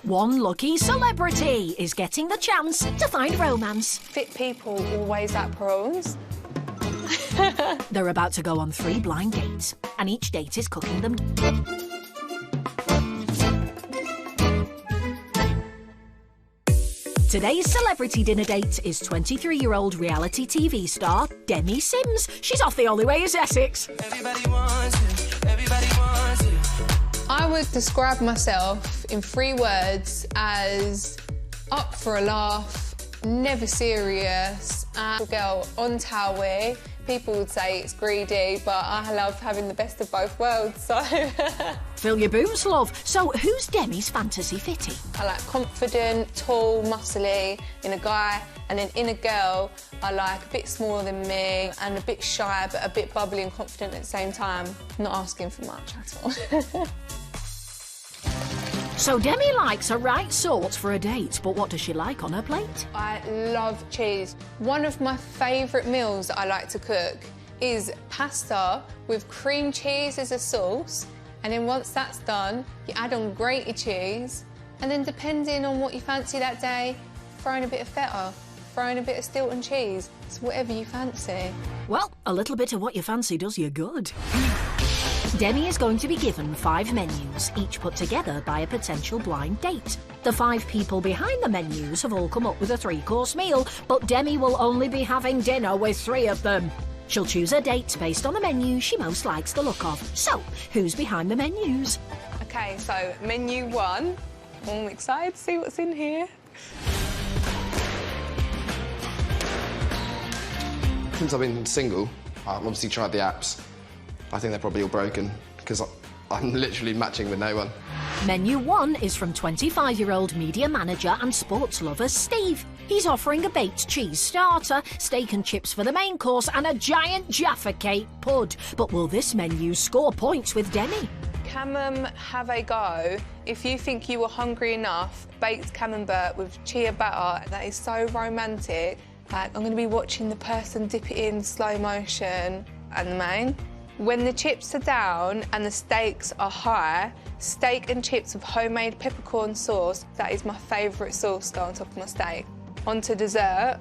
One lucky celebrity is getting the chance to find romance. Fit people always like prawns. They're about to go on 3 blind dates, and each date is cooking them. Today's celebrity dinner date is 23-year-old reality TV star Demi Sims. She's off the only way is Essex. Everybody wants it. Everybody wants it. I would describe myself in 3 words as up for a laugh, never serious, and a girl on Towie. People would say it's greedy, but I love having the best of both worlds, so... Fill your boots, love. So who's Demi's fantasy fitty? I like confident, tall, muscly in a guy, and then in a girl, I like a bit smaller than me and a bit shy, but a bit bubbly and confident at the same time. Not asking for much at all. So Demi likes a right sort for a date, but what does she like on her plate? I love cheese. One of my favourite meals that I like to cook is pasta with cream cheese as a sauce, and then once that's done, you add on grated cheese, and then depending on what you fancy that day, throw in a bit of feta, throw in a bit of Stilton cheese. It's whatever you fancy. Well, a little bit of what you fancy does you good. Demi is going to be given 5 menus, each put together by a potential blind date. The 5 people behind the menus have all come up with a 3-course meal, but Demi will only be having dinner with 3 of them. She'll choose her date based on the menu she most likes the look of. So, who's behind the menus? OK, so menu 1. I'm excited to see what's in here. Since I've been single, I've obviously tried the apps. I think they're probably all broken, because I'm literally matching with no one. Menu 1 is from 25-year-old media manager and sports lover Steve. He's offering a baked cheese starter, steak and chips for the main course, and a giant Jaffa cake pud. But will this menu score points with Demi? Have a go. If you think you were hungry enough, baked camembert with chia batter, that is so romantic. Like, I'm going to be watching the person dip it in slow motion and the main. When the chips are down and the steaks are high, steak and chips with homemade peppercorn sauce, that is my favourite sauce to go on top of my steak. On to dessert.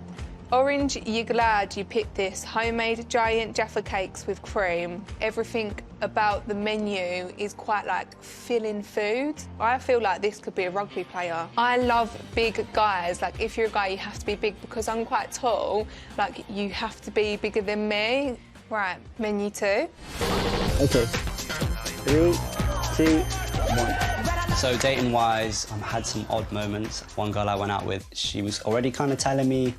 Orange, you're glad you picked this. Homemade giant Jaffa cakes with cream. Everything about the menu is quite like filling food. I feel like this could be a rugby player. I love big guys. Like, if you're a guy, you have to be big because I'm quite tall. Like, you have to be bigger than me. Right, menu 2. Okay. 3, 2, 1. So dating-wise, I had some odd moments. One girl I went out with, she was already kind of telling me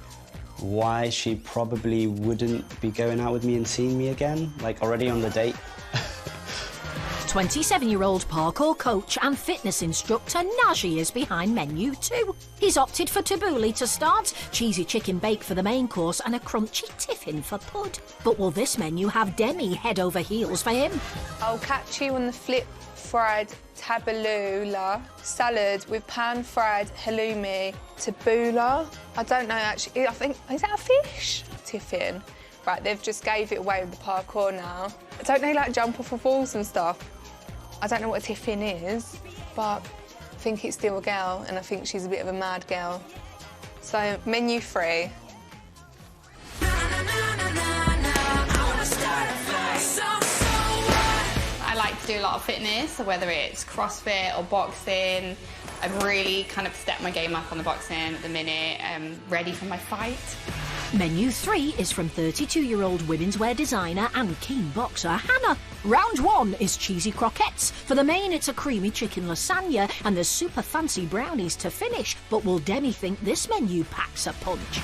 why she probably wouldn't be going out with me and seeing me again, like already on the date. 27-year-old parkour coach and fitness instructor Naji is behind menu 2. He's opted for tabbouleh to start, cheesy chicken bake for the main course and a crunchy tiffin for pud. But will this menu have Demi head over heels for him? I'll catch you on the flip fried tabbouleh salad with pan-fried halloumi tabbouleh. I don't know, actually. I think, is that a fish? Tiffin. Right, they've just gave it away with the parkour now. Don't they, like, jump off of walls and stuff? I don't know what a tiffin is, but I think it's still a girl, and I think she's a bit of a mad girl. So, menu 3. I like to do a lot of fitness, so whether it's CrossFit or boxing. I've really kind of stepped my game up on the boxing at the minute. I'm ready for my fight. Menu 3 is from 32-year-old women's wear designer and keen boxer Hannah. Round 1 is cheesy croquettes. For the main, it's a creamy chicken lasagna, and there's super fancy brownies to finish. But will Demi think this menu packs a punch?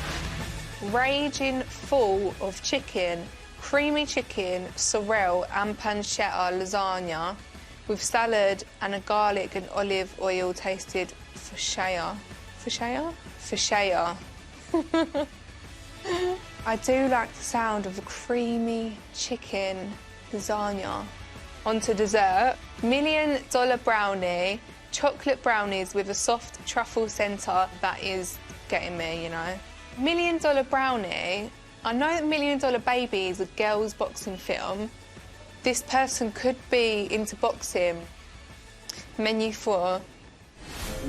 Raging full of chicken, creamy chicken, sorrel and pancetta lasagna with salad and a garlic and olive oil tasted focaccia. Focaccia? Focaccia. I do like the sound of a creamy chicken lasagna. On to dessert. $1 million brownie, chocolate brownies with a soft truffle centre. That is getting me, you know. $1 million brownie. I know that $1 Million Baby is a girls' boxing film. This person could be into boxing. Menu 4.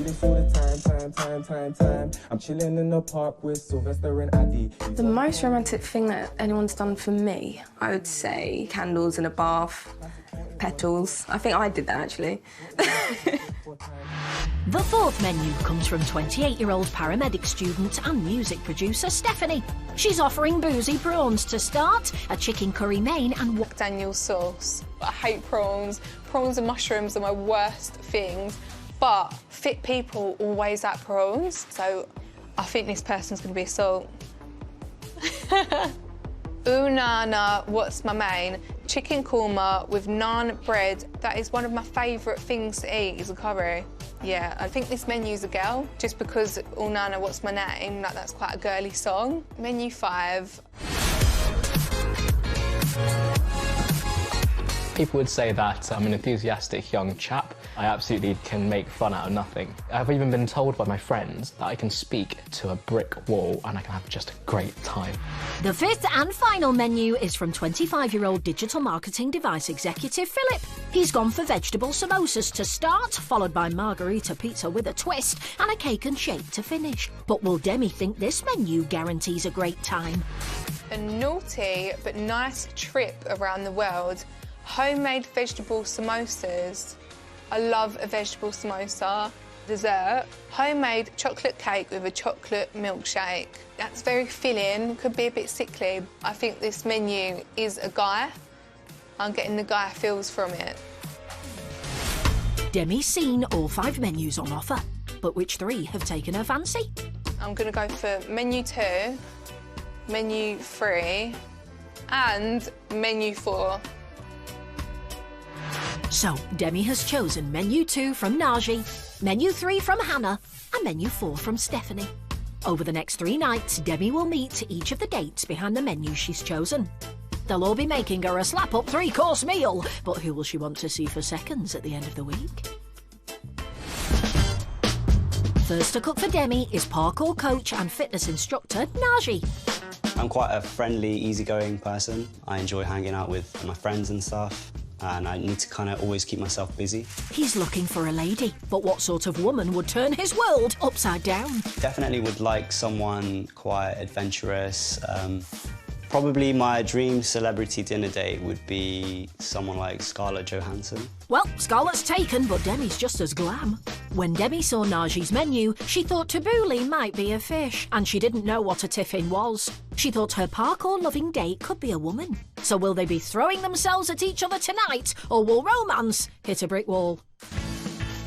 do this all the time. I'm chilling in the park with Sylvester and Addy. The most romantic thing that anyone's done for me, I would say candles in a bath, petals. I think I did that, actually. The fourth menu comes from 28-year-old paramedic student and music producer Stephanie. She's offering boozy prawns to start, a chicken curry main and Daniel's sauce. I hate prawns. Prawns and mushrooms are my worst things, but fit people always like prawns, so I think this person's going to be a salt. Ooh, nana, what's my main? Chicken korma with naan bread. That is one of my favourite things to eat, is a curry. Yeah, I think this menu's a girl, just because Ooh, nana, what's my name? Like, that's quite a girly song. Menu 5. People would say that I'm an enthusiastic young chap. I absolutely can make fun out of nothing. I've even been told by my friends that I can speak to a brick wall and I can have just a great time. The fifth and final menu is from 25-year-old digital marketing device executive Philip. He's gone for vegetable samosas to start, followed by margarita pizza with a twist and a cake and shake to finish. But will Demi think this menu guarantees a great time? A naughty but nice trip around the world. Homemade vegetable samosas. I love a vegetable samosa. Dessert, homemade chocolate cake with a chocolate milkshake. That's very filling, could be a bit sickly. I think this menu is a guy. I'm getting the guy feels from it. Demi's seen all 5 menus on offer, but which 3 have taken her fancy? I'm going to go for menu 2, menu 3 and menu 4. So, Demi has chosen menu 2 from Naji, menu 3 from Hannah and menu 4 from Stephanie. Over the next 3 nights, Demi will meet each of the dates behind the menu she's chosen. They'll all be making her a slap-up 3-course meal, but who will she want to see for seconds at the end of the week? First to cook for Demi is parkour coach and fitness instructor Naji. I'm quite a friendly, easygoing person. I enjoy hanging out with my friends and stuff, and I need to kind of always keep myself busy. He's looking for a lady, but what sort of woman would turn his world upside down? Definitely would like someone quite adventurous. Probably my dream celebrity dinner date would be someone like Scarlett Johansson. Well, Scarlett's taken, but Demi's just as glam. When Demi saw Naji's menu, she thought tabbouleh might be a fish, and she didn't know what a tiffin was. She thought her parkour-loving date could be a woman. So will they be throwing themselves at each other tonight, or will romance hit a brick wall?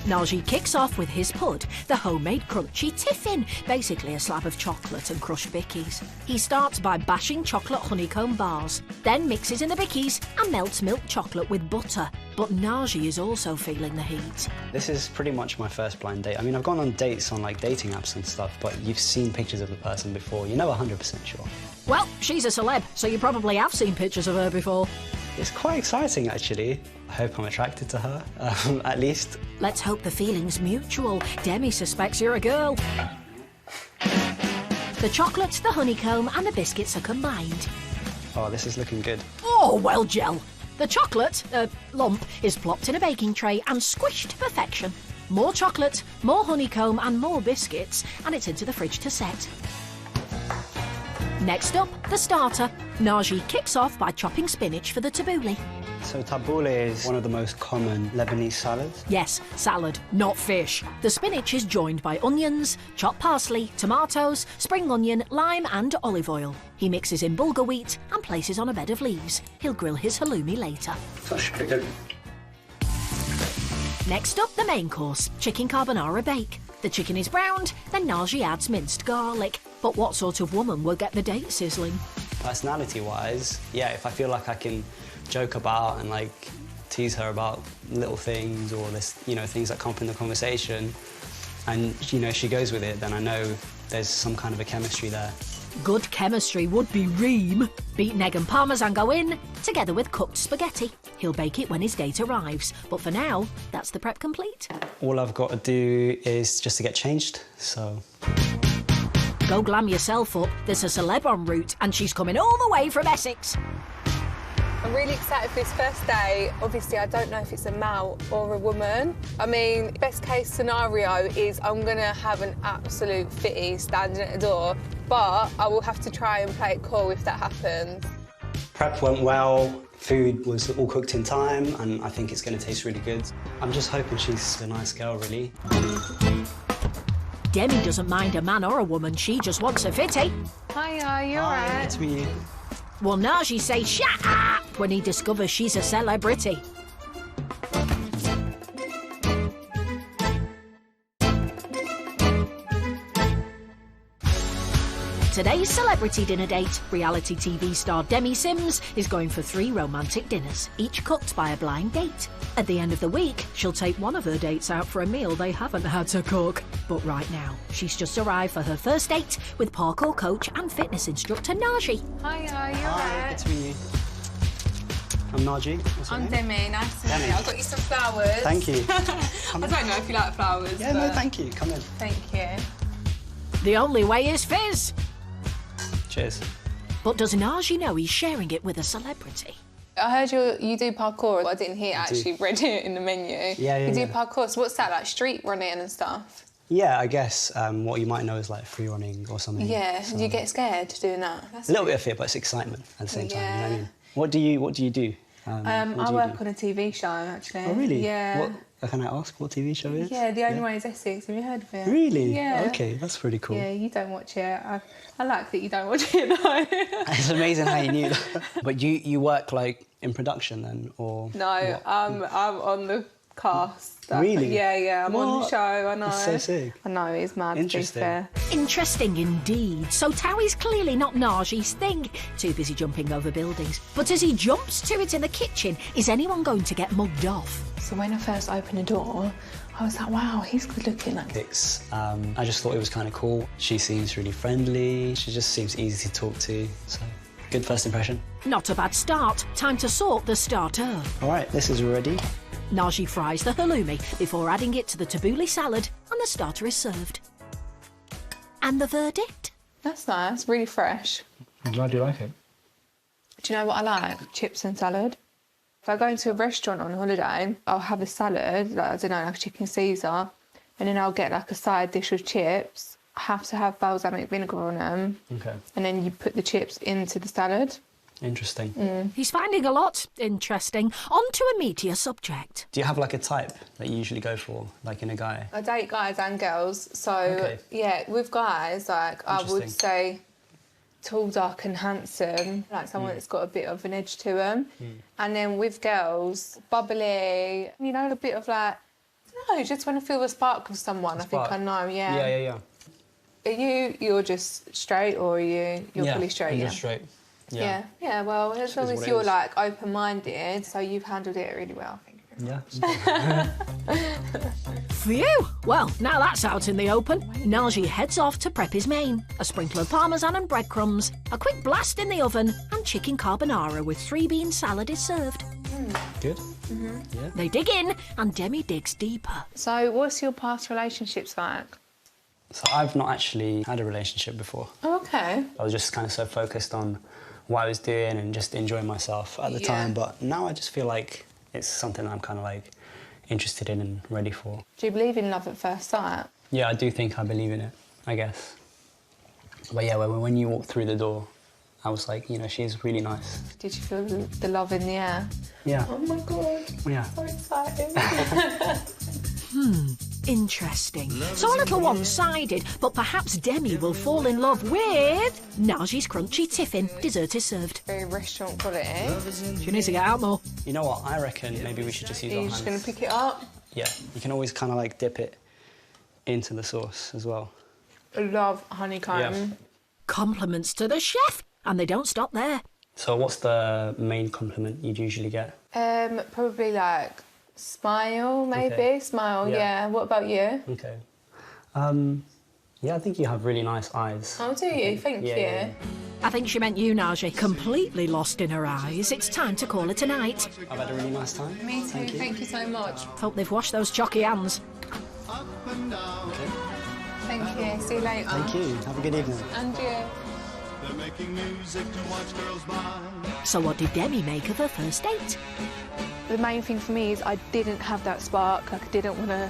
Naji kicks off with his pud, the homemade crunchy tiffin, basically a slab of chocolate and crushed bickies. He starts by bashing chocolate honeycomb bars, then mixes in the bickies and melts milk chocolate with butter. But Naji is also feeling the heat. This is pretty much my first blind date. I mean, I've gone on dates on like dating apps and stuff, but you've seen pictures of the person before. You're never 100% sure. Well, she's a celeb, so you probably have seen pictures of her before. It's quite exciting, actually. I hope I'm attracted to her, at least. Let's hope the feeling's mutual. Demi suspects you're a girl. The chocolate, the honeycomb and the biscuits are combined. Oh, this is looking good. Oh, well, gel. The chocolate, lump, is plopped in a baking tray and squished to perfection. More chocolate, more honeycomb and more biscuits, and it's into the fridge to set. Next up, the starter. Naji kicks off by chopping spinach for the tabbouleh. So tabbouleh is one of the most common Lebanese salads? Yes, salad, not fish. The spinach is joined by onions, chopped parsley, tomatoes, spring onion, lime and olive oil. He mixes in bulgur wheat and places on a bed of leaves. He'll grill his halloumi later. That should be good. Next up, the main course, chicken carbonara bake. The chicken is browned, then Naji adds minced garlic. But what sort of woman will get the date sizzling? Personality-wise, yeah, if I feel like I can joke about and like tease her about little things or this, you know, things that come up in the conversation, and you know she goes with it, then I know there's some kind of a chemistry there. Good chemistry would be ream. Beaten egg and parmesan go in, together with cooked spaghetti. He'll bake it when his date arrives, but for now, that's the prep complete. All I've got to do is just to get changed, so... Go glam yourself up. There's a celeb en route, and she's coming all the way from Essex. I'm really excited for this first day. Obviously, I don't know if it's a male or a woman. I mean, best case scenario is I'm gonna have an absolute fitty standing at the door, but I will have to try and play it cool if that happens. Prep went well, food was all cooked in time, and I think it's going to taste really good. I'm just hoping she's a nice girl, really. Demi doesn't mind a man or a woman, she just wants a fitty. Hiya, you Hi, alright? good to meet you. Well, Najee says shut up when he discovers she's a celebrity. Today's celebrity dinner date, reality TV star Demi Sims is going for 3 romantic dinners, each cooked by a blind date. At the end of the week, she'll take one of her dates out for a meal they haven't had to cook. But right now, she's just arrived for her first date with parkour coach and fitness instructor Najee. Hiya, you Hi, alright? good to meet you. I'm Najee. What's your I'm name? Demi, nice to meet Demi. you. I've got you some flowers. Thank you. I don't know if you like flowers, Yeah, but... no, thank you. Come in. Thank you. The only way is fizz. Cheers. But does Najee know he's sharing it with a celebrity? I heard you do parkour. I didn't hear it actually read it in the menu. Yeah, You do yeah. parkour, so what's that, like street running and stuff? Yeah, I guess what you might know is like free running or something. Yeah, So- do you get scared doing that? A little bit of fear, but it's excitement at the same time. You know what I Yeah. mean? What do you do? What I do you work do? on a TV show, actually. Oh, really? Yeah. Can I ask what TV show it is? Yeah, The Only Way is Essex. Have you heard of it? Really? Yeah. Okay, that's pretty cool. Yeah, you don't watch it. I like that you don't watch it, though. It's amazing how you knew that. But you work like in production then, or? No, what? I'm on the cast. Really? Yeah, I'm on the What? show, I know. That's so sick. I know, it's mad, Interesting. to be fair. Interesting indeed. So Towie's clearly not Najee's thing. Too busy jumping over buildings. But as he jumps to it in the kitchen, is anyone going to get mugged off? So when I first opened the door, I was like, wow, he's good looking. I just thought it was kind of cool. She seems really friendly. She just seems easy to talk to. So, good first impression. Not a bad start. Time to sort the starter. All right, this is ready. Najee fries the halloumi before adding it to the tabbouleh salad, and the starter is served. And the verdict? That's nice, really fresh. I'm glad you like it. Do you know what I like? Chips and salad. If I go into a restaurant on holiday, I'll have a salad, like, I don't know, like chicken Caesar, and then I'll get like a side dish of chips. I have to have balsamic vinegar on them, Okay. and then you put the chips into the salad. Interesting. He's finding a lot interesting. On to a meatier subject. Do you have like a type that you usually go for, like in a guy? I date guys and girls, so Okay. yeah, with guys, like I would Interesting. say tall, dark and handsome, like someone that's got a bit of an edge to them. And then with girls, bubbly, you know, a bit of like, I don't know, just want to feel the spark of someone, I think I know, yeah. Yeah. Are you're just straight or you're fully straight? I'm Yeah. just straight. Yeah, well, as long is as what it you're is. like open-minded, so you've handled it really well, I think. Yeah. Phew! Well, now that's out in the open. Najee heads off to prep his main. A sprinkle of parmesan and breadcrumbs, a quick blast in the oven, and chicken carbonara with 3-bean salad is served. Good. They dig in, and Demi digs deeper. So what's your past relationships like? So I've not actually had a relationship before. Oh, okay. I was just kind of so focused on what I was doing and just enjoying myself at the time. But now I just feel like it's something I'm kind of like interested in and ready for. Do you believe in love at first sight? Yeah, I do think I believe in it, I guess. But yeah, when you walked through the door, I was like, you know, she's really nice. Did you feel the love in the air? Yeah. Oh my God, Yeah. so exciting. Interesting. So a little one-sided, but perhaps Demi will fall in love with Najee's crunchy tiffin. Dessert is served. Very restaurant quality. She needs to get out more. You know what? I reckon maybe we should just use Are our you hands. just going to pick it up? Yeah, you can always kind of like dip it into the sauce as well. I love honeycomb. Yeah. Compliments to the chef, and they don't stop there. So what's the main compliment you'd usually get? Probably like smile, maybe. Okay. Smile, Yeah. yeah. What about you? Okay. Yeah, I think you have really nice eyes. Oh, do you? Thank Yeah, you. yeah, I think she meant you, Najee. Completely lost in her eyes. It's time to call it a night. I've had a really nice time. Me too. Thank you so much. Hope they've washed those chalky hands. Thank you. See you later. Thank you. Have a good evening. And you. They're making music to watch girls by. So what did Demi make of her first date? The main thing for me is I didn't have that spark. Like, I didn't want to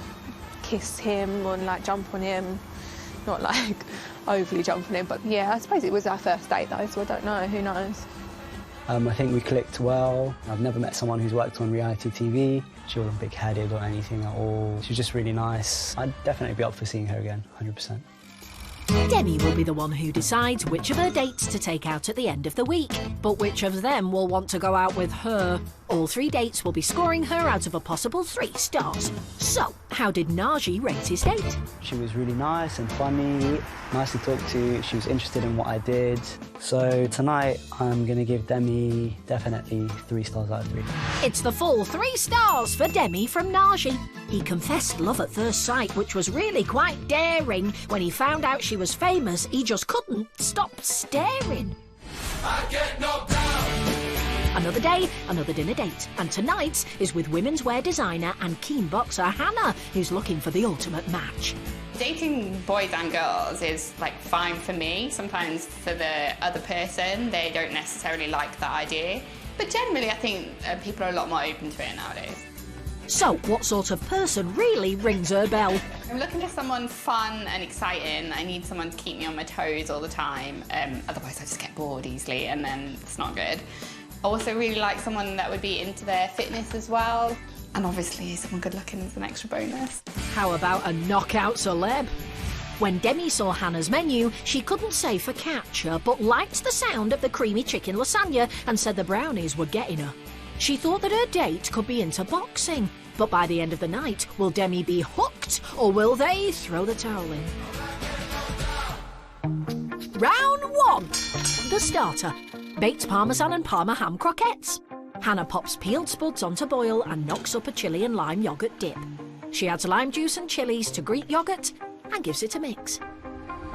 kiss him or like jump on him. Not like overly jump on him, but yeah, I suppose it was our first date though, so I don't know, who knows. I think we clicked well. I've never met someone who's worked on reality TV. She wasn't big-headed or anything at all. She was just really nice. I'd definitely be up for seeing her again, 100%. Demi will be the one who decides which of her dates to take out at the end of the week, but which of them will want to go out with her. All 3 dates will be scoring her out of a possible 3 stars. So, how did Naji rate his date? She was really nice and funny, nice to talk to. She was interested in what I did. So tonight, I'm going to give Demi definitely 3 stars out of 3. It's the full 3 stars for Demi from Naji. He confessed love at first sight, which was really quite daring. When he found out she was famous, he just couldn't stop staring. I get knocked down. Another day, another dinner date. And tonight's is with women's wear designer and keen boxer Hannah, who's looking for the ultimate match. Dating boys and girls is like fine for me. Sometimes for the other person, they don't necessarily like that idea. But generally, I think people are a lot more open to it nowadays. So, what sort of person really rings her bell? I'm looking for someone fun and exciting. I need someone to keep me on my toes all the time. Otherwise, I just get bored easily, and then it's not good. I also really like someone that would be into their fitness as well. And obviously, someone good looking is an extra bonus. How about a knockout celeb? When Demi saw Hannah's menu, she couldn't say for catcher, but liked the sound of the creamy chicken lasagna and said the brownies were getting her. She thought that her date could be into boxing. But by the end of the night, will Demi be hooked or will they throw the towel in? Round 1. The starter. Baked parmesan and parma ham croquettes. Hannah pops peeled spuds onto boil and knocks up a chilli and lime yoghurt dip. She adds lime juice and chilies to Greek yoghurt and gives it a mix.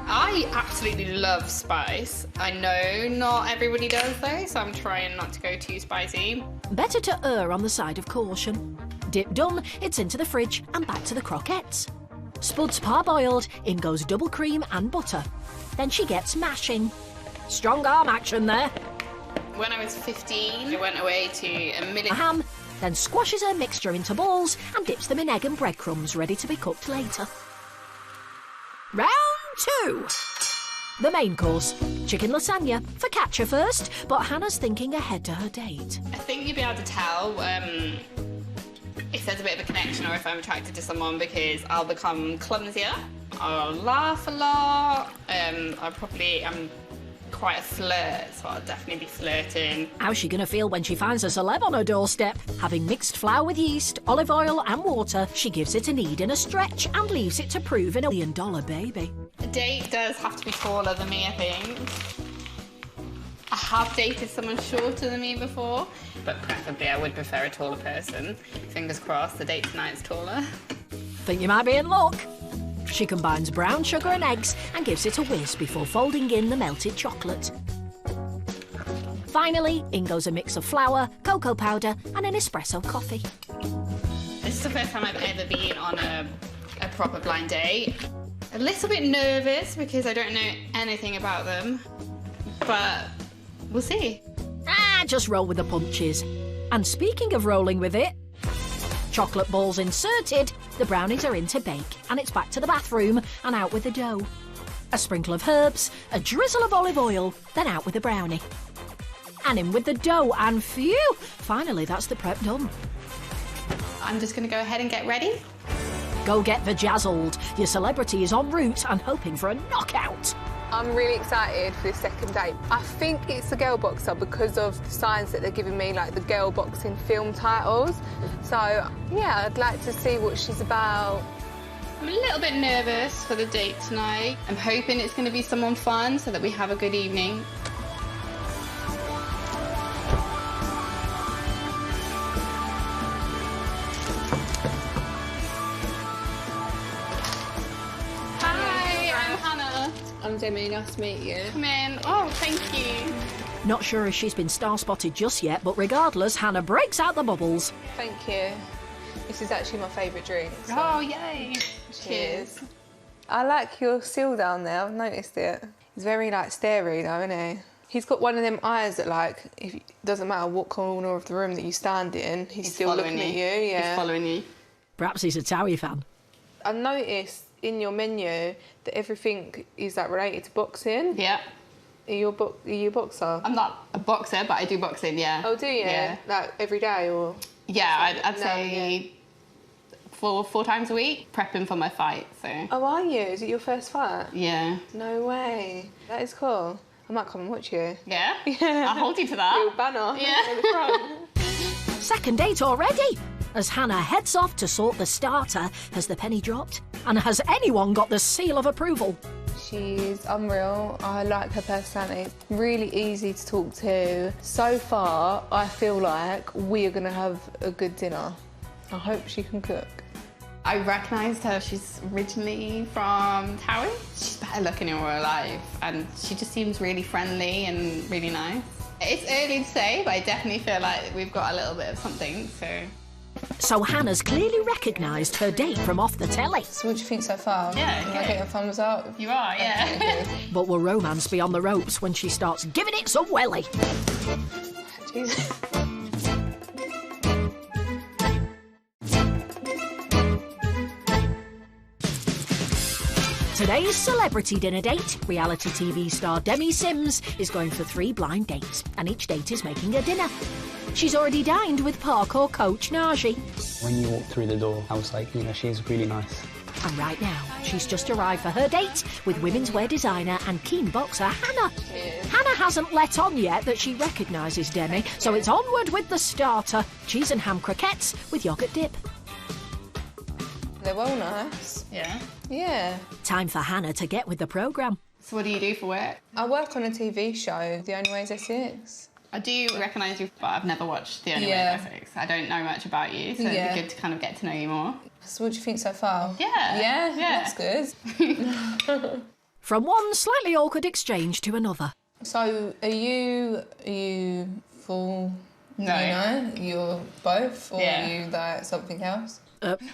I absolutely love spice. I know not everybody does though, so I'm trying not to go too spicy. Better to err on the side of caution. Dip done, it's into the fridge and back to the croquettes. Spuds parboiled, in goes double cream and butter. Then she gets mashing. Strong arm action there. When I was 15, I went away to a A ham, then squashes her mixture into balls and dips them in egg and breadcrumbs ready to be cooked later. Round 2. The main course. Chicken lasagna. For catcher first, but Hannah's thinking ahead to her date. I think you'll be able to tell if there's a bit of a connection or if I'm attracted to someone because I'll become clumsier, I'll laugh a lot, I'm quite a flirt, so I'll definitely be flirting. How's she gonna feel when she finds a celeb on her doorstep? Having mixed flour with yeast, olive oil and water, she gives it a knead and a stretch and leaves it to prove an $1 million baby. A date does have to be taller than me, I think. I have dated someone shorter than me before, but preferably I would prefer a taller person. Fingers crossed the date tonight's taller. Think you might be in luck? She combines brown sugar and eggs and gives it a whiz before folding in the melted chocolate. Finally, in goes a mix of flour, cocoa powder and an espresso coffee. This is the first time I've ever been on a proper blind date. A little bit nervous because I don't know anything about them, but we'll see. Just roll with the punches. And speaking of rolling with it, chocolate balls inserted, the brownies are in to bake, and it's back to the bathroom and out with the dough. A sprinkle of herbs, a drizzle of olive oil, then out with the brownie. And in with the dough, and phew! Finally, that's the prep done. I'm just going to go ahead and get ready. Go get vajazzled. Your celebrity is en route and hoping for a knockout. I'm really excited for this second date. I think it's the girl boxer because of the signs that they're giving me, like the girl boxing film titles. So, yeah, I'd like to see what she's about. I'm a little bit nervous for the date tonight. I'm hoping it's going to be someone fun so that we have a good evening. I'm Demi, nice to meet you. Come in. Oh, thank you. Not sure if she's been star-spotted just yet, but regardless, Hannah breaks out the bubbles. Thank you. This is actually my favourite drink. So. Oh, yay. Cheers. I like your seal down there, I've noticed it. He's very, like, starey, though, isn't he? He's got one of them eyes that, like, if it doesn't matter what corner of the room that you stand in, he's still looking at you. Yeah. He's following you. Perhaps he's a Towie fan. I noticed in your menu that everything is, like, related to boxing. Yeah. Are you a boxer? I'm not a boxer, but I do boxing, yeah. Oh, do you? Yeah. Like, every day, or...? Yeah, I'd say 4 times a week, prepping for my fight, so... Oh, are you? Is it your first fight? Yeah. No way. That is cool. I might come and watch you. Yeah? Yeah. I'll hold you to that. Little banner Yeah. at the front. Second date already? As Hannah heads off to sort the starter, has the penny dropped? And has anyone got the seal of approval? She's unreal. I like her personality. Really easy to talk to. So far, I feel like we are going to have a good dinner. I hope she can cook. I recognised her. She's originally from Towie. She's better looking in real life, and she just seems really friendly and really nice. It's early to say, but I definitely feel like we've got a little bit of something, so... So Hannah's clearly recognised her date from off the telly. So what do you think so far? Yeah, Am I getting a thumbs up? You are, yeah. Okay, But will romance be on the ropes when she starts giving it some welly? Jesus. Today's celebrity dinner date, reality TV star Demi Sims is going for 3 blind dates, and each date is making a dinner. She's already dined with parkour coach Naji. When you walked through the door, I was like, you know, she's really nice. And right now, she's just arrived for her date with women's wear designer and keen boxer Hannah. Hannah hasn't let on yet that she recognises Demi, so it's onward with the starter, cheese and ham croquettes with yoghurt dip. They're well nice. Yeah. Yeah. Time for Hannah to get with the programme. So what do you do for work? I work on a TV show, The Only Way is Essex. I do recognise you, but I've never watched The Only Way is Essex. I don't know much about you, so it'd be good to kind of get to know you more. So what do you think so far? Yeah. Yeah? That's good. From one slightly awkward exchange to another. So are you full... No. You know? You're both? Or Yeah. are you like something else?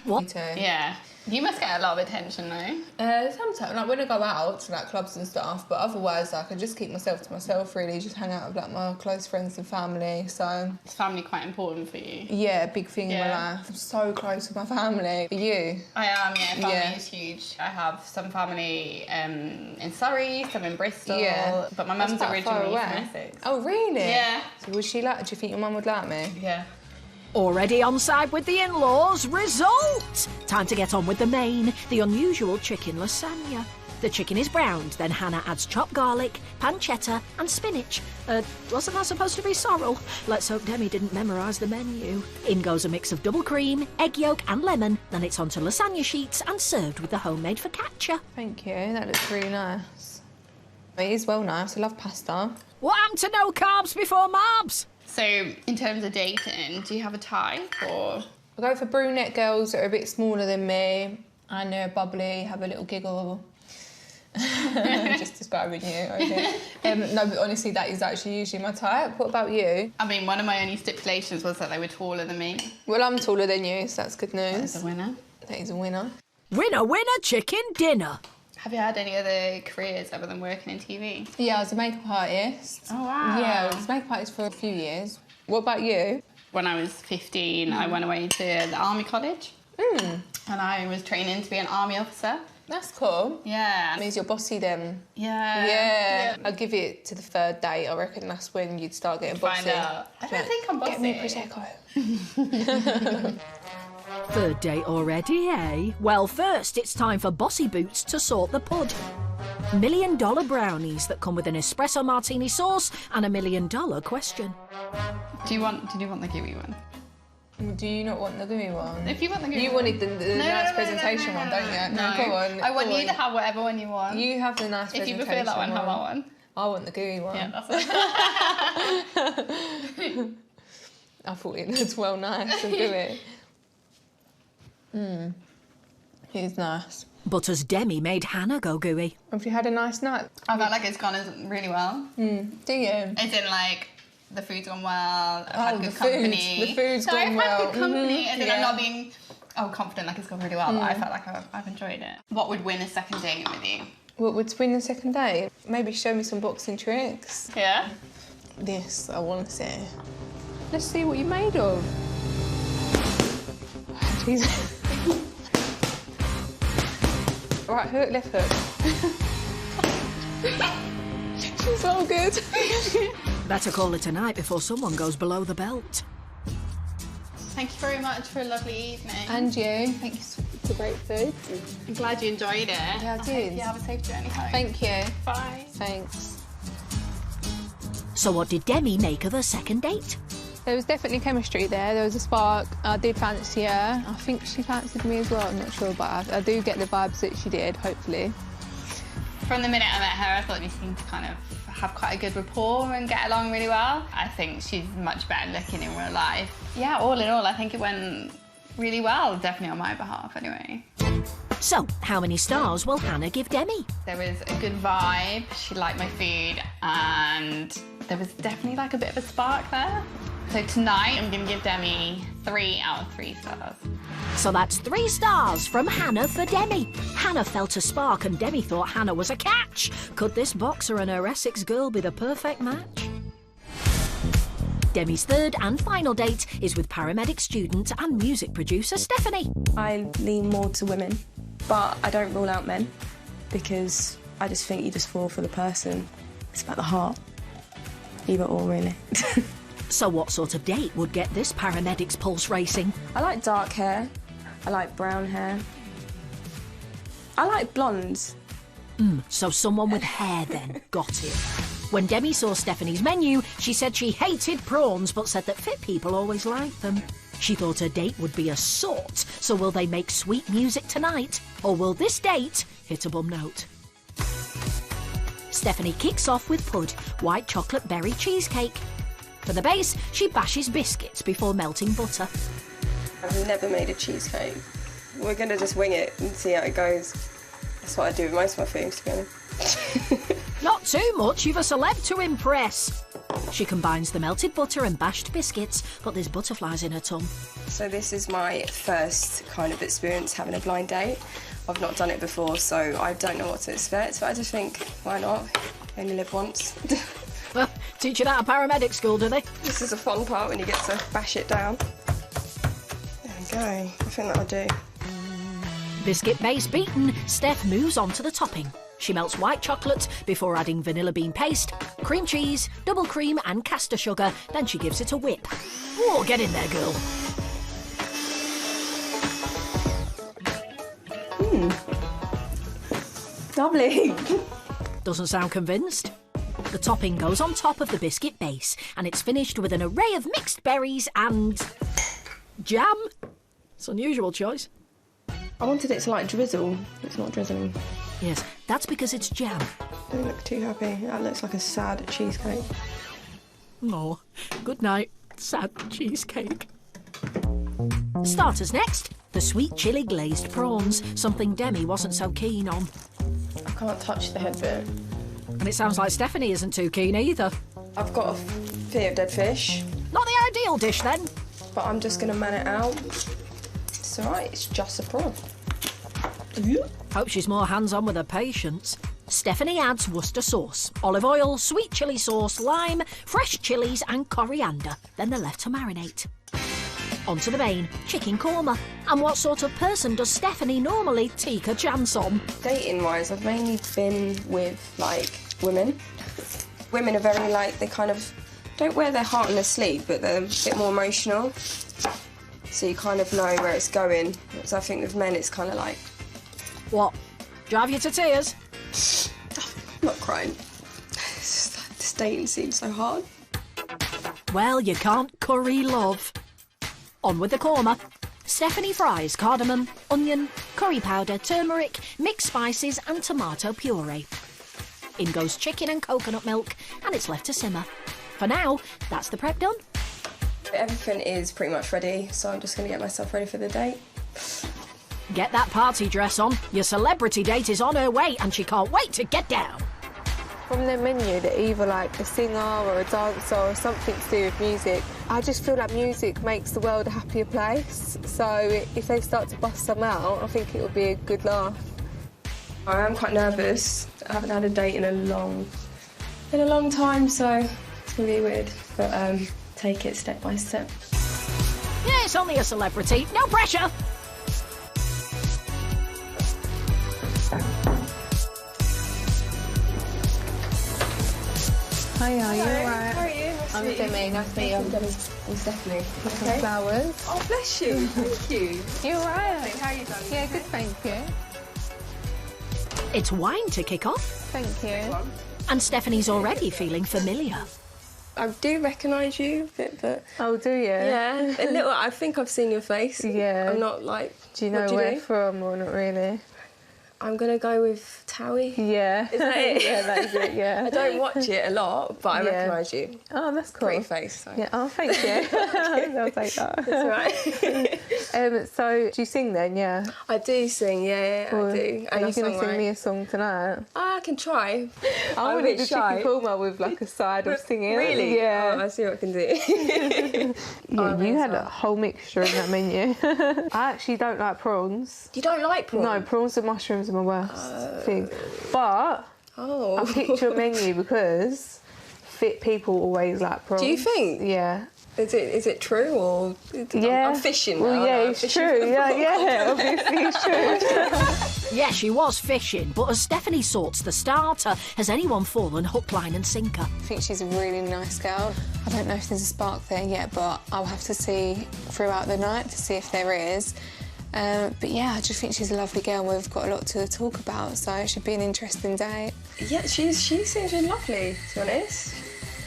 What? Me too. Yeah. You must get a lot of attention though. Sometimes, like when I go out to like clubs and stuff, but otherwise like I just keep myself to myself really, just hang out with like my close friends and family, so... Is family quite important for you? Yeah, big thing in my life. I'm so close with my family. Are you? I am, yeah. Family is huge. I have some family in Surrey, some in Bristol, but my mum's originally from Essex. Oh, really? Yeah. So would she like, do you think your mum would like me? Yeah. Already on side with the in-laws, result! Time to get on with the main, the unusual chicken lasagna. The chicken is browned, then Hannah adds chopped garlic, pancetta and spinach. Wasn't that supposed to be sorrel? Let's hope Demi didn't memorise the menu. In goes a mix of double cream, egg yolk and lemon, then it's onto lasagna sheets and served with the homemade focaccia. Thank you, that looks really nice. It is well nice, I love pasta. What happened to no carbs before marbs? So, in terms of dating, do you have a type or...? I go for brunette girls that are a bit smaller than me and they're bubbly, have a little giggle. Just describing you, okay. No, but honestly, that is actually usually my type. What about you? I mean, one of my only stipulations was that they were taller than me. Well, I'm taller than you, so that's good news. That's a winner. That is a winner. Winner, winner, chicken dinner. Have you had any other careers other than working in TV? Yeah, I was a makeup artist. Oh, wow. Yeah, I was a makeup artist for a few years. What about you? When I was 15, I went away to the Army College. And I was training to be an Army officer. That's cool. Yeah. That means you're bossy then. Yeah. I'll give it to the 3rd date. I reckon that's when you'd start getting bossy. Find out. I don't think I'm bossy. Get me Prosecco. 3rd date already, eh? Well, first it's time for Bossy Boots to sort the pud. $1 million brownies that come with an espresso martini sauce and $1 million question. Did you want the gooey one? Do you not want the gooey one? If you want the gooey You one. wanted the nice presentation one, don't you? No. Go on. I want you to have whatever one you want. You have the nice if presentation you prefer that one, have that one. I want the gooey one. Yeah, that's it. I thought it looked well nice and gooey. It's nice. But has Demi made Hannah go gooey? Have you had a nice night? I felt like it's gone really well. Do you? As in, like, the food's gone well, I've had good the company. The food's no, gone I've well. had good company, and then I'm Yeah. not being confident like it's gone really well, but I felt like I've enjoyed it. What would win a second date with you? What would win the second date? Maybe show me some boxing tricks. Yeah? This, I want to see. Let's see what you're made of. Jesus. Right hook, left hook. She's so good. Better call it a night before someone goes below the belt. Thank you very much for a lovely evening. And you. Thank you for great food. I'm glad you enjoyed it. Yeah, I did. hope you have a safe journey home. Thank you. Bye. Thanks. So what did Demi make of her second date? There was definitely chemistry there. There was a spark. I did fancy her. I think she fancied me as well. I'm not sure, but I do get the vibes that she did, hopefully. From the minute I met her, I thought we seemed to kind of have quite a good rapport and get along really well. I think she's much better looking in real life. Yeah, all in all, I think it went really well, definitely on my behalf anyway. So, how many stars will Hannah give Demi? There was a good vibe, she liked my food, and there was definitely like a bit of a spark there. So tonight, I'm gonna give Demi 3 out of 3 stars. So that's 3 stars from Hannah for Demi. Hannah felt a spark and Demi thought Hannah was a catch. Could this boxer and her Essex girl be the perfect match? Demi's third and final date is with paramedic student and music producer Stephanie. I lean more to women, but I don't rule out men because I just think you just fall for the person. It's about the heart. Either or, really. So what sort of date would get this paramedic's pulse racing? I like dark hair. I like brown hair. I like blondes. So someone with hair then. Got it. When Demi saw Stephanie's menu, she said she hated prawns but said that fit people always like them. She thought her date would be a sort, so will they make sweet music tonight? Or will this date hit a bum note? Stephanie kicks off with Pud, white chocolate berry cheesecake. For the base, she bashes biscuits before melting butter. I've never made a cheesecake. We're going to just wing it and see how it goes. That's what I do with most of my food, to be honest. Not too much, you've a celeb to impress. She combines the melted butter and bashed biscuits, but there's butterflies in her tongue. So this is my first kind of experience having a blind date. I've not done it before, so I don't know what to expect, but I just think, why not? Only live once. Well, teach you that at paramedic school, do they? This is a fun part when you get to bash it down. There we go. I think that'll do. Biscuit base beaten, Steph moves on to the topping. She melts white chocolate before adding vanilla bean paste, cream cheese, double cream and caster sugar, then she gives it a whip. Oh, get in there, girl. Lovely. Doesn't sound convinced. The topping goes on top of the biscuit base and it's finished with an array of mixed berries and jam. It's an unusual choice. I wanted it to like drizzle. It's not drizzling. Yes, that's because it's jam. Don't look too happy. That looks like a sad cheesecake. Oh, good night, sad cheesecake. Starters next. The sweet chilli glazed prawns, something Demi wasn't so keen on. I can't touch the head bit. And it sounds like Stephanie isn't too keen either. I've got a fear of dead fish. Not the ideal dish then. But I'm just going to man it out. It's all right, it's just a prawn. Hope she's more hands-on with her patients. Stephanie adds Worcester sauce, olive oil, sweet chilli sauce, lime, fresh chillies and coriander. Then they're left to marinate. On to the main, chicken korma. And what sort of person does Stephanie normally take a chance on? Dating-wise, I've mainly been with, like, women. Women are very, like, they kind of don't wear their heart on their sleeve, but they're a bit more emotional. So you kind of know where it's going. Whereas I think with men, it's kind of like... What? Drive you to tears? I'm not crying. It's just like, this dating seems so hard. Well, you can't curry love. On with the korma. Stephanie fries cardamom, onion, curry powder, turmeric, mixed spices and tomato puree. In goes chicken and coconut milk and it's left to simmer. For now, that's the prep done. Everything is pretty much ready, so I'm just going to get myself ready for the date. Get that party dress on. Your celebrity date is on her way and she can't wait to get down. From their menu, they're either like a singer or a dancer or something to do with music. I just feel like music makes the world a happier place. So if they start to bust some out, I think it will be a good laugh. I am quite nervous. I haven't had a date in a long time, so it's gonna be weird. But take it step by step. Yeah, it's only a celebrity. No pressure. Hiya, are you alright? How are you? I'm Demi, nice to meet you. I'm Demi. I'm Stephanie. Okay. Flowers. Oh, bless you. Thank you. You alright? How are you going? Yeah, good, thank you. It's wine to kick off. Thank you. And Stephanie's already feeling familiar. I do recognise you a bit, but... Oh, do you? Yeah, a little. I think I've seen your face. Yeah. I'm not like... Do you know where from or not really? I'm going to go with Towie. Yeah. Is that it? Yeah, that is it, yeah. I don't watch it a lot, but I recognise you. Oh, that's cool. Pretty face. So. Yeah, oh, thank you. I'll take that. That's right. So, do you sing then, yeah? I do sing, yeah, I do. Are you going to sing me a song tonight? I can try. I wanted to cheeky Puma with like a side of singing. Really? Yeah. Oh, I see what I can do. Yeah, you had a whole mixture in that menu. I actually don't like prawns. You don't like prawns? No, prawns and mushrooms are my worst thing. But I picked your menu because fit people always like prawns. Do you think? Yeah. Is it true or? Yeah. I'm fishing now. Well, yeah, it's true. Yeah, obviously it's true. Yeah, she was fishing, but as Stephanie sorts the starter, has anyone fallen hook, line and sinker? I think she's a really nice girl. I don't know if there's a spark there yet, but I'll have to see throughout the night to see if there is. But yeah, I just think she's a lovely girl and we've got a lot to talk about, so it should be an interesting day. Yeah, she seems lovely, to be honest.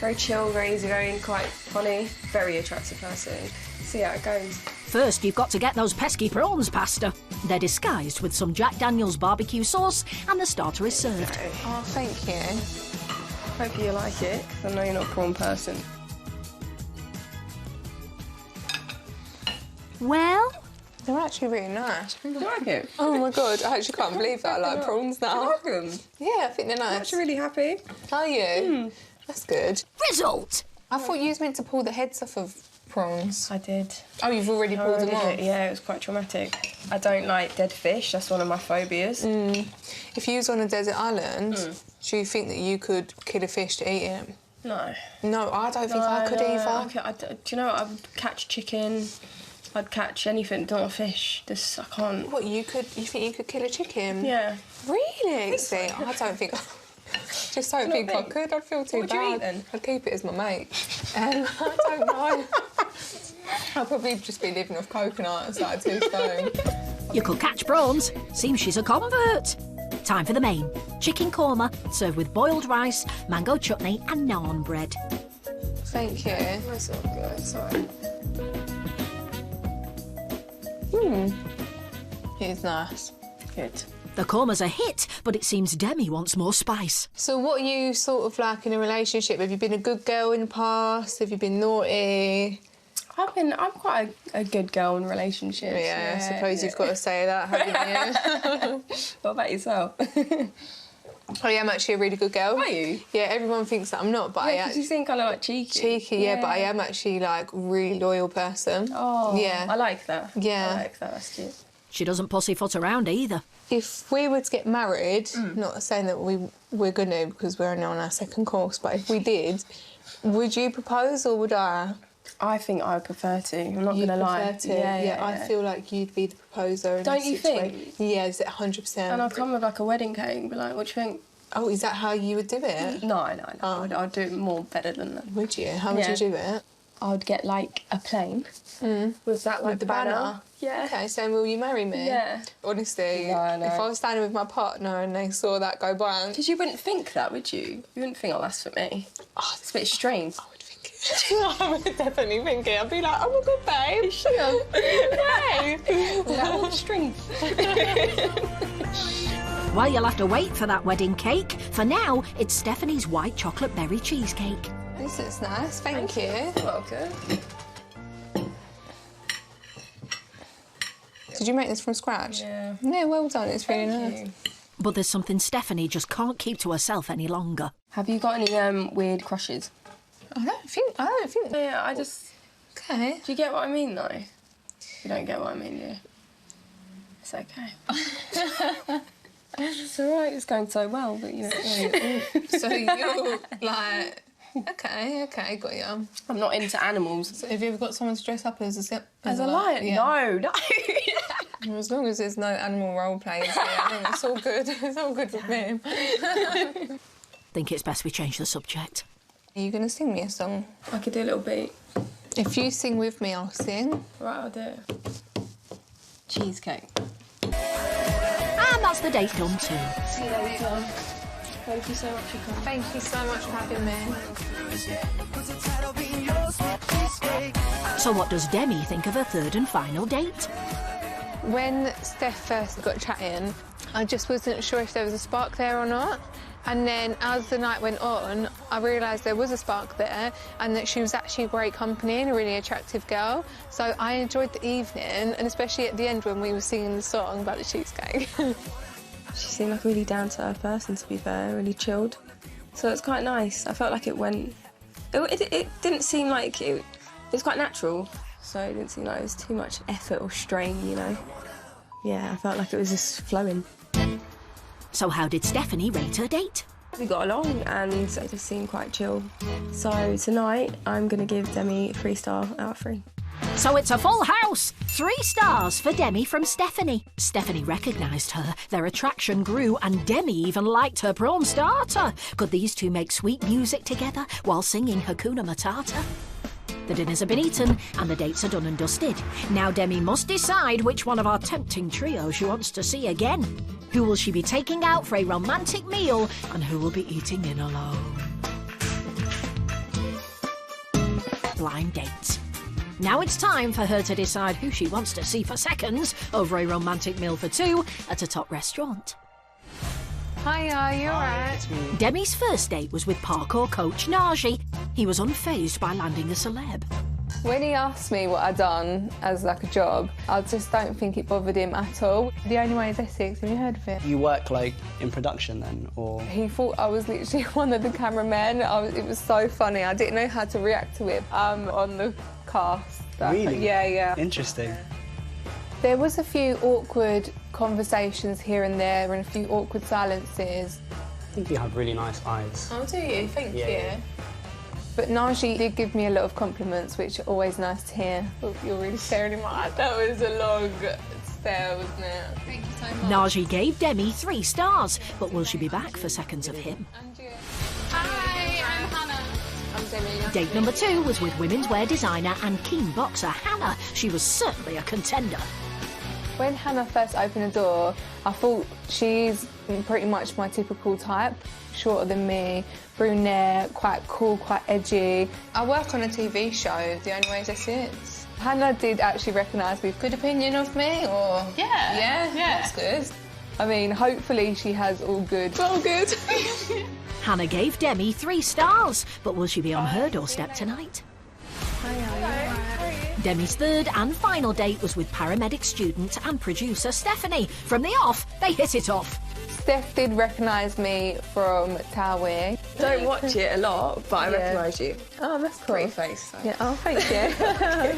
Very chill, very easygoing, quite funny, very attractive person. See how it goes. First, you've got to get those pesky prawns past her. They're disguised with some Jack Daniel's barbecue sauce and the starter is served. Oh, thank you. Hope you like it, 'cause I know you're not a prawn person. Well... They're actually really nice. You like it? Oh my god, I actually can't believe that I like prawns now. You like them? Yeah, I think they're nice. I'm actually really happy. Are you? That's good. Result! I thought you was meant to pull the heads off of prawns. I did. Oh, you've already pulled them off? Yeah, it was quite traumatic. I don't like dead fish, that's one of my phobias. If you was on a desert island, do you think that you could kill a fish to eat it? No. No, I don't think I could either. Do you know what? I would catch chicken, I'd catch anything, not a fish. This, I can't. What, you think you could kill a chicken? Yeah. Really? See, I don't think... Just don't think I could. I'd feel too what bad. What would you eat then? I'd keep it as my mate. I don't know. I'd probably just be living off coconuts, like 2 stone. You could catch prawns. Seems she's a convert. Time for the main. Chicken korma, served with boiled rice, mango chutney and naan bread. Thank you. That's not good, sorry. It's nice. Good. The korma's a hit, but it seems Demi wants more spice. So what are you sort of like in a relationship? Have you been a good girl in the past? Have you been naughty? I'm quite a good girl in relationships. Yeah, I suppose you've got to say that, haven't you? What about yourself? I am actually a really good girl. Are you? Yeah, everyone thinks that I'm not, but I am. You seem kind of like cheeky. Cheeky, yeah, but I am actually like a really loyal person. Oh, yeah. I like that. Yeah. I like that, that's cute. She doesn't pussyfoot around either. If we were to get married, not saying that we're going to because we're only on our 2nd course, but if we did, would you propose or would I? I think I would prefer to. I'm not going to lie. Prefer to? Yeah, I feel like you'd be the proposer. In Don't you situation. think? Yeah, is it 100%? And I'd come with like a wedding cake and be like, what do you think? Oh, is that how you would do it? No. I'd do it more better than that. Would you? How would you do it? I'd get like a plane with that like the banner. Yeah. Okay, so will you marry me? Yeah. Honestly, No. if I was standing with my partner and they saw that go by... Because you wouldn't think that, would you? You wouldn't think, oh, that's for me. Oh, it's a bit strange. I would think it. I would definitely think it. I'd be like, oh my God, babe. Sure. Hey. Little string. Well, you'll have to wait for that wedding cake. For now, it's Stephanie's white chocolate berry cheesecake. This is nice, thank you. Welcome. Did you make this from scratch? Yeah. Yeah, well done, it's really nice. you. But there's something Stephanie just can't keep to herself any longer. Have you got any weird crushes? I don't think... Yeah, I just... Okay. Do you get what I mean, though? You don't get what I mean, do you? It's okay. It's all right, it's going so well, but you know. So you're like, okay, got you. I'm not into animals. So have you ever got someone to dress up as a lion? Yeah. No. As long as there's no animal role plays, yeah, I think it's all good. It's all good with me. Think it's best we change the subject. Are you going to sing me a song? I could do a little beat. If you sing with me, I'll sing. Right, I'll do it. Cheesecake. And that's the date done too. See you later. Thank you so much for coming. Thank you so much for having me. So what does Demi think of her third and final date? When Steph first got chatting, I just wasn't sure if there was a spark there or not. And then as the night went on, I realised there was a spark there and that she was actually great company and a really attractive girl. So I enjoyed the evening, and especially at the end when we were singing the song about the cheesecake. She seemed like a really down-to-earth person, to be fair, really chilled. So it's quite nice. I felt like it went... It didn't seem like... It was quite natural, so it didn't seem like it was too much effort or strain, you know? Yeah, I felt like it was just flowing. So how did Stephanie rate her date? We got along and it just seemed quite chill. So tonight, I'm going to give Demi 3 stars out of 3. So it's a full house! 3 stars for Demi from Stephanie. Stephanie recognised her, their attraction grew, and Demi even liked her prawn starter. Could these two make sweet music together while singing Hakuna Matata? The dinners have been eaten and the dates are done and dusted. Now Demi must decide which one of our tempting trio she wants to see again. Who will she be taking out for a romantic meal and who will be eating in alone? Blind dates. Now it's time for her to decide who she wants to see for seconds over a romantic meal for 2 at a top restaurant. Hiya, you alright? Demi's first date was with parkour coach Naji. He was unfazed by landing a celeb. When he asked me what I'd done as like a job, I just don't think it bothered him at all. The Only Way is Essex, have you heard of it? You work like in production then, or? He thought I was literally one of the cameramen. It was so funny. I didn't know how to react to it on the cast. Really? Yeah. Interesting. There was a few awkward conversations here and there and a few awkward silences. I think you have really nice eyes. Oh, do you? Thank you. Yeah. But Naji did give me a lot of compliments, which are always nice to hear. Oh, you're really staring in my eye. That was a long stare, wasn't it? Thank you so much. Naji gave Demi 3 stars, but will she be back for seconds of him? Hi, I'm Hannah. I'm Demi. Date number 2 was with women's wear designer and keen boxer Hannah. She was certainly a contender. When Hannah first opened the door, I thought she's pretty much my typical type. Shorter than me, brunette, quite cool, quite edgy. I work on a TV show, The Only Way is Essex. Hannah did actually recognise me. Good opinion of me, or...? Yeah. That's good. I mean, hopefully she has all good. All good. Hannah gave Demi 3 stars, but will she be on her doorstep tonight? Demi's third and final date was with paramedic student and producer Stephanie. From the off, they hit it off. Steph did recognise me from Tower. Don't watch it a lot, but I recognise you. Oh, that's cool. Pretty face. So. Yeah, oh, thank you.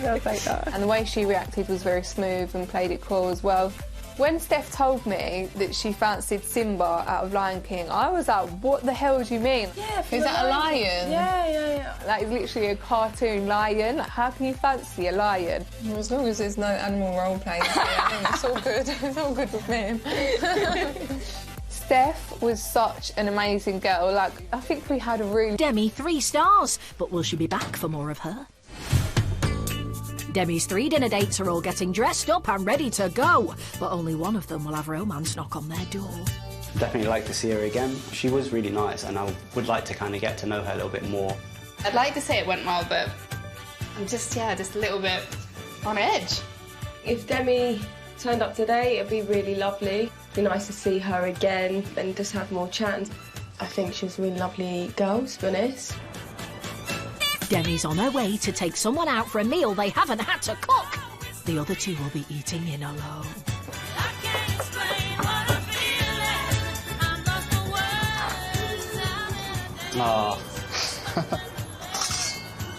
I'll take that. And the way she reacted was very smooth and played it cool as well. When Steph told me that she fancied Simba out of Lion King, I was like, what the hell do you mean? Yeah, is that a lion? Yeah. That is literally a cartoon lion. Like, how can you fancy a lion? Well, as long as there's no animal role plays, I think it's all good. It's all good with me. Steph was such an amazing girl. Like, I think we had a really... Demi 3 stars, but will she be back for more of her? Demi's 3 dinner dates are all getting dressed up and ready to go, but only one of them will have romance knock on their door. Definitely like to see her again. She was really nice and I would like to kind of get to know her a little bit more. I'd like to say it went well, but I'm just a little bit on edge. If Demi turned up today, it'd be really lovely. It'd be nice to see her again and just have more chats. I think she's a really lovely girl, to be honest. Demi's on her way to take someone out for a meal they haven't had to cook. The other 2 will be eating in alone. Oh.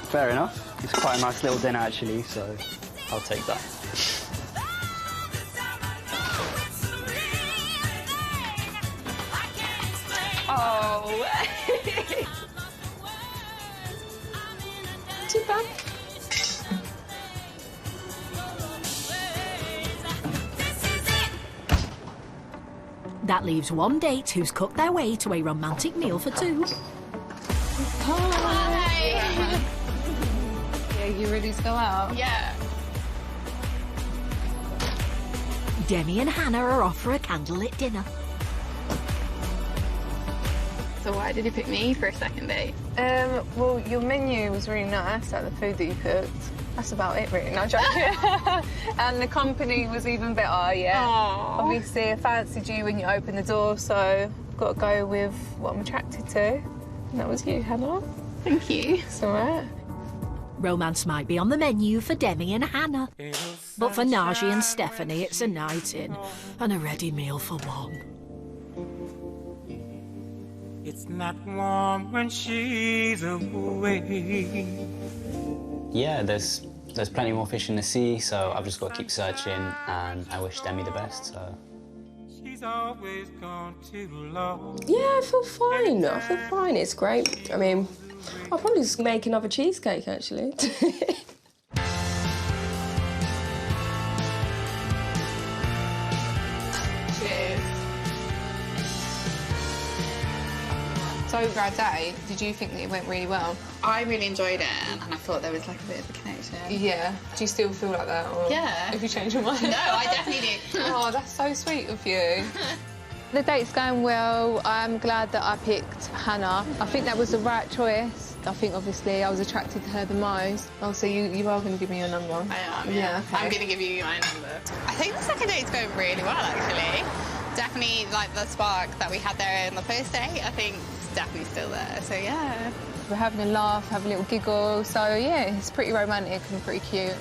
Fair enough. It's quite a nice little dinner actually, so I'll take that. Oh! Too bad. That leaves one date who's cooked their way to a romantic meal for two. Hi! Yeah, you ready to go out? Yeah. Demi and Hannah are off for a candlelit dinner. So why did you pick me for a second date? Well, your menu was really nice, like the food that you cooked. That's about it, really. No, joking. And the company was even better, yeah. Aww. Obviously, I fancied you when you opened the door, so I've got to go with what I'm attracted to. And that was you, Hannah. Thank you. It's all right. Romance might be on the menu for Demi and Hannah, but for Najee and Stephanie, it's a night in and a ready meal for one. It's not warm when she's away. Yeah, there's plenty more fish in the sea, so I've just got to keep searching, and I wish Demi the best, so... She's always gone too long. Yeah, I feel fine. I feel fine. It's great. I mean, I'll probably just make another cheesecake, actually. Cheers. So over our date, did you think that it went really well? I really enjoyed it, and I thought there was like a bit of a connection. Yeah. Do you still feel like that? Or Yeah. Have you changed your mind? No, I definitely do. Oh, that's so sweet of you. The date's going well. I'm glad that I picked Hannah. I think that was the right choice. I think, obviously, I was attracted to her the most. Oh, so you are going to give me your number? I am, Yeah, yeah. okay. I'm going to give you my number. I think the second date's going really well, actually. Definitely, like, the spark that we had there in the first date, I think it's definitely still there, so yeah. We're having a laugh, having a little giggle, so yeah, it's pretty romantic and pretty cute.